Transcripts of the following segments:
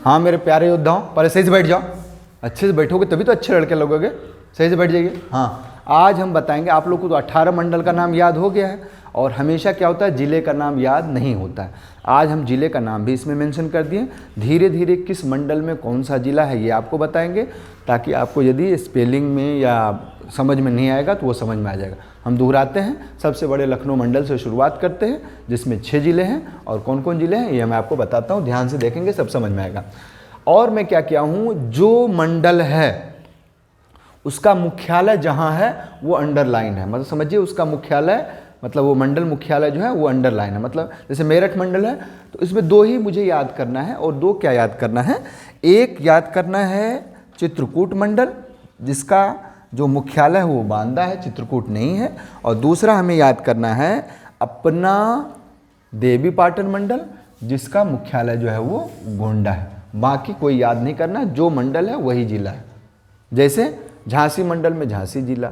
हाँ मेरे प्यारे योद्धाओं, पहले सही से बैठ जाओ। अच्छे से बैठोगे तभी तो अच्छे लड़के लगोगे। सही से बैठ जाइए। हाँ, आज हम बताएंगे, आप लोग को तो 18 मंडल का नाम याद हो गया है, और हमेशा क्या होता है, जिले का नाम याद नहीं होता है। आज हम जिले का नाम भी इसमें मेंशन कर दिए। धीरे धीरे किस मंडल में कौन सा जिला है ये आपको बताएंगे, ताकि आपको यदि स्पेलिंग में या समझ में नहीं आएगा तो वो समझ में आ जाएगा। हम दोहराते हैं, सबसे बड़े लखनऊ मंडल से शुरुआत करते हैं, जिसमें 6 जिले हैं, और कौन कौन जिले हैं ये मैं आपको बताता हूँ। ध्यान से देखेंगे, सब समझ में आएगा। और मैं क्या किया हूँ, जो मंडल है उसका मुख्यालय जहाँ है वो अंडरलाइन है। मतलब समझिए, उसका मुख्यालय मतलब वो मंडल मुख्यालय जो है वो अंडरलाइन है। मतलब जैसे मेरठ मंडल है तो इसमें 2 ही मुझे याद करना है, और 2 क्या याद करना है, एक याद करना है चित्रकूट मंडल जिसका जो मुख्यालय है वो बांदा है, चित्रकूट नहीं है। और दूसरा हमें याद करना है अपना देवी पाटन मंडल जिसका मुख्यालय जो है वो गोंडा है। बाकी कोई याद नहीं करना, जो मंडल है वही जिला है। जैसे झांसी मंडल में झांसी जिला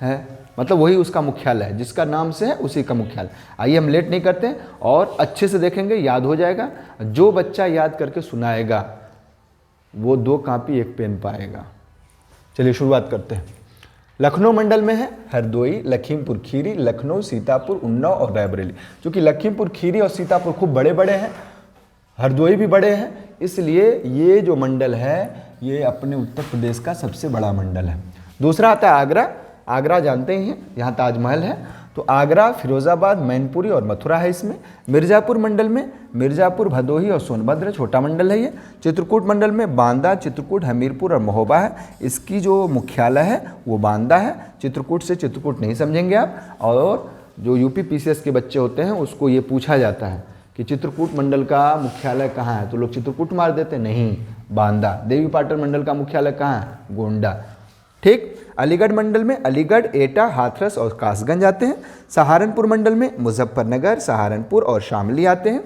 है, मतलब वही उसका मुख्यालय है, जिसका नाम से है उसी का मुख्यालय। आइए हम लेट नहीं करते और अच्छे से देखेंगे, याद हो जाएगा। जो बच्चा याद करके सुनाएगा वो 2 कॉपी 1 पेन पाएगा। चलिए शुरुआत करते हैं। लखनऊ मंडल में है हरदोई, लखीमपुर खीरी, लखनऊ, सीतापुर, उन्नाव और रायबरेली। क्योंकि लखीमपुर खीरी और सीतापुर खूब बड़े बड़े हैं, हरदोई भी बड़े हैं, इसलिए ये जो मंडल है ये अपने उत्तर प्रदेश का सबसे बड़ा मंडल है। दूसरा आता है आगरा। आगरा जानते ही हैं, यहाँ ताजमहल है, तो आगरा, फिरोजाबाद, मैनपुरी और मथुरा है इसमें। मिर्ज़ापुर मंडल में मिर्ज़ापुर, भदोही और सोनभद्र, छोटा मंडल है ये। चित्रकूट मंडल में बांदा, चित्रकूट, हमीरपुर और महोबा है। इसकी जो मुख्यालय है वो बांदा है। चित्रकूट से चित्रकूट नहीं समझेंगे आप। और जो यूपी पीसीएस के बच्चे होते हैं उसको ये पूछा जाता है कि चित्रकूट मंडल का मुख्यालय कहाँ है, तो लोग चित्रकूट मार देते, नहीं, बांदा। देवी पाटन मंडल का मुख्यालय कहाँ है, गोंडा। ठीक। अलीगढ़ मंडल में अलीगढ़, एटा, हाथरस और कासगंज आते हैं। सहारनपुर मंडल में मुजफ्फरनगर, सहारनपुर और शामली आते हैं।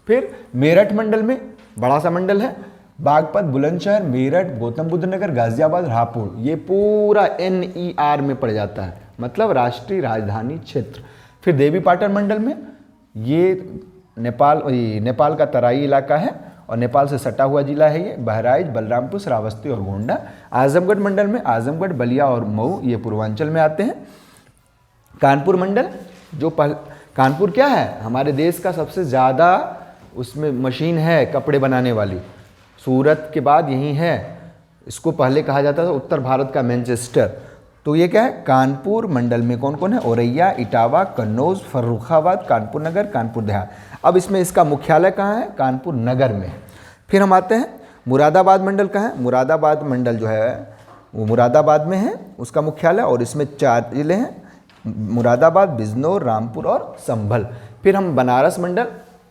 फिर मेरठ मंडल में बड़ा सा मंडल है, बागपत, बुलंदशहर, मेरठ, गौतम बुद्ध नगर, गाजियाबाद, रायपुर। ये पूरा NER में पड़ जाता है, मतलब राष्ट्रीय राजधानी क्षेत्र। फिर देवी पाटन मंडल में ये नेपाल का तराई इलाका है और नेपाल से सटा हुआ जिला है ये। बहराइच, बलरामपुर, श्रावस्ती और गोंडा। आजमगढ़ मंडल में आजमगढ़, बलिया और मऊ, ये पूर्वांचल में आते हैं। कानपुर मंडल, जो कानपुर क्या है, हमारे देश का सबसे ज़्यादा उसमें मशीन है कपड़े बनाने वाली, सूरत के बाद यही है। इसको पहले कहा जाता था उत्तर भारत का मैनचेस्टर। तो ये क्या है, कानपुर मंडल में कौन कौन है, औरैया, इटावा, कन्नौज, फर्रुखाबाद, कानपुर नगर, कानपुर देहात। अब इसमें इसका मुख्यालय कहाँ है, कानपुर नगर में। फिर हम आते हैं मुरादाबाद मंडल कहाँ है। मुरादाबाद मंडल जो है वो मुरादाबाद में है उसका मुख्यालय, और इसमें 4 जिले हैं, मुरादाबाद, बिजनौर, रामपुर और संभल। फिर हम बनारस मंडल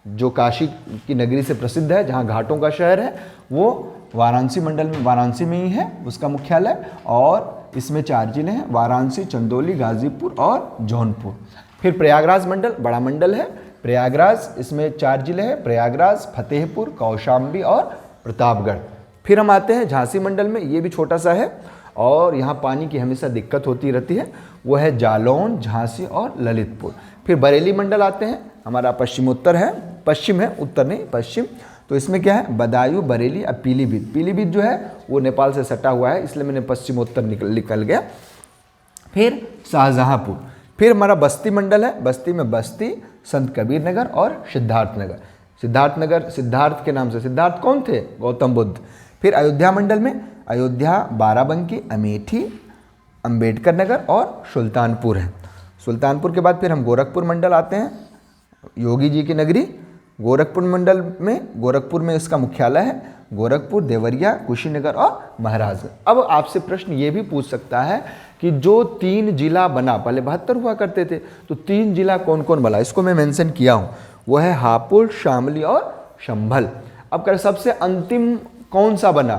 जो काशी की नगरी से प्रसिद्ध है, जहाँ घाटों का शहर है, वो वाराणसी मंडल में, वाराणसी में ही है उसका मुख्यालय, और इसमें 4 जिले हैं, वाराणसी, चंदौली, गाजीपुर और जौनपुर। फिर प्रयागराज मंडल बड़ा मंडल है, प्रयागराज, इसमें 4 जिले हैं, प्रयागराज, फतेहपुर, कौशाम्बी और प्रतापगढ़। फिर हम आते हैं झांसी मंडल में, ये भी छोटा सा है और यहाँ पानी की हमेशा दिक्कत होती रहती है, वो है जालौन, झांसी और ललितपुर। फिर बरेली मंडल आते हैं, हमारा पश्चिमोत्तर है, पश्चिम है, उत्तर नहीं पश्चिम। तो इसमें क्या है, बदायूं, बरेली और पीलीभीत। पीलीभीत जो है वो नेपाल से सटा हुआ है, इसलिए मैंने पश्चिमोत्तर निकल गया। फिर शाहजहांपुर। फिर हमारा बस्ती मंडल है, बस्ती में बस्ती, संत कबीर नगर और सिद्धार्थ नगर। सिद्धार्थ नगर सिद्धार्थ के नाम से, सिद्धार्थ कौन थे, गौतम बुद्ध। फिर अयोध्या मंडल में अयोध्या, बाराबंकी, अमेठी, अंबेडकर नगर और सुल्तानपुर है। सुल्तानपुर के बाद फिर हम गोरखपुर मंडल आते हैं, योगी जी की नगरी। गोरखपुर मंडल में, गोरखपुर में इसका मुख्यालय है, गोरखपुर, देवरिया, कुशीनगर और महाराजगंज। अब आपसे प्रश्न ये भी पूछ सकता है कि जो 3 जिला बना, पहले 72 हुआ करते थे, तो 3 जिला कौन कौन बना, इसको मैं मेंशन किया हूँ, वो है हापुड़, शामली और संभल। अब कर सबसे अंतिम कौन सा बना,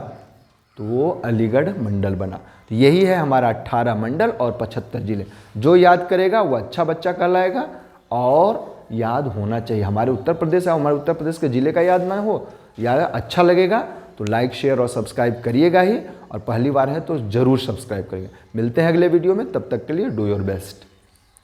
तो वो अलीगढ़ मंडल बना। तो यही है हमारा 18 मंडल और 75 जिले। जो याद करेगा वो अच्छा बच्चा कहलाएगा, और याद होना चाहिए। हमारे उत्तर प्रदेश है, हमारे उत्तर प्रदेश के ज़िले का याद ना हो, याद अच्छा लगेगा तो लाइक, शेयर और सब्सक्राइब करिएगा ही, और पहली बार है तो ज़रूर सब्सक्राइब करिएगा। मिलते हैं अगले वीडियो में, तब तक के लिए डू योर बेस्ट।